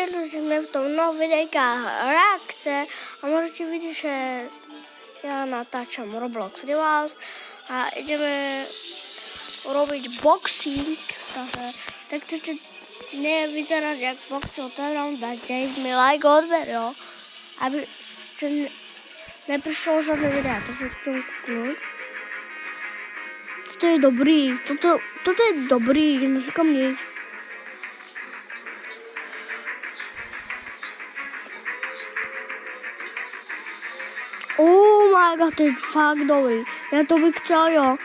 jsme v tom videjka reakce a můžete vidět, že já natáčam Roblox Rivals a ideme urobiť boxing, takže tak chcete nevyzerať jak boxy otevřám, dajte mi like a odber, jo, aby neprišlo žádné videa, to se chcem kuknout. Toto je dobrý, toto je dobrý, neříkám nic. Oh my god, to je fakt dobrý, já to bych chtěl, jo.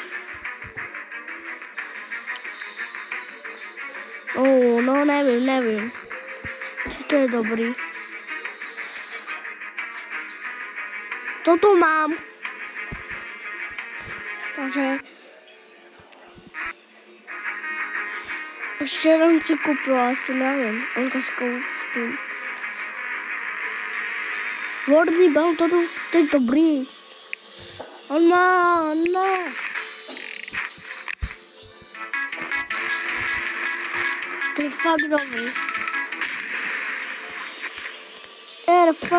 No nevím. To je dobrý. Toto mám. Takže ještě jeden si koupil, asi nevím. Onkařskou skin. Vodní bal, to je dobrý. On má, ne. To je fakt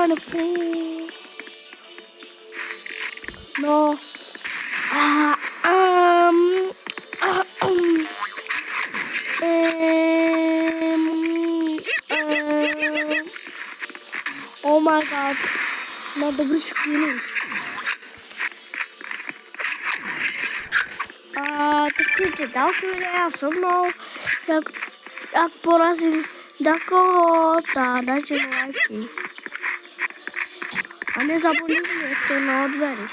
dobrý. No. Oh my god. Má dobrý skiny. Tak chcete další videa so mnou, jak porazím takového, dajte mi lajky. A nezapomeňte ještě na odběry.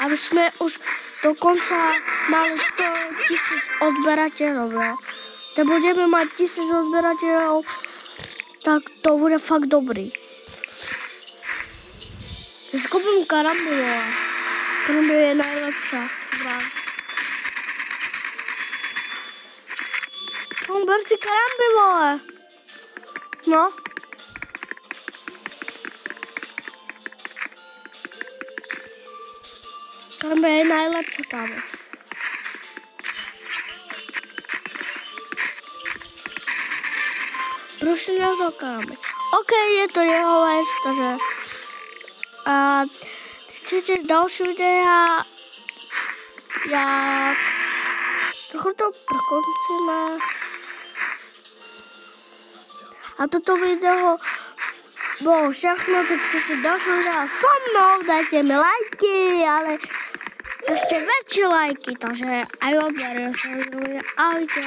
Aby jsme už dokonce mali 100 000 odběratelů, jo. Když budeme mít 1000 odběratelů, tak to bude fakt dobrý. Když koupím karamby, jo. Karamby je nejlepší zbraň. Ber si karamby, vole. No. Karamby je nejlepší tam. Proč nezal karamby? OK, je to jeho věc, takže... chcete další videa, jak... trochu to prokoncíme. A toto video bylo všechno, tak chcete další videa so mnou, dajte mi lajky, ale ještě větší lajky, takže aj odberiem sa, ahojte.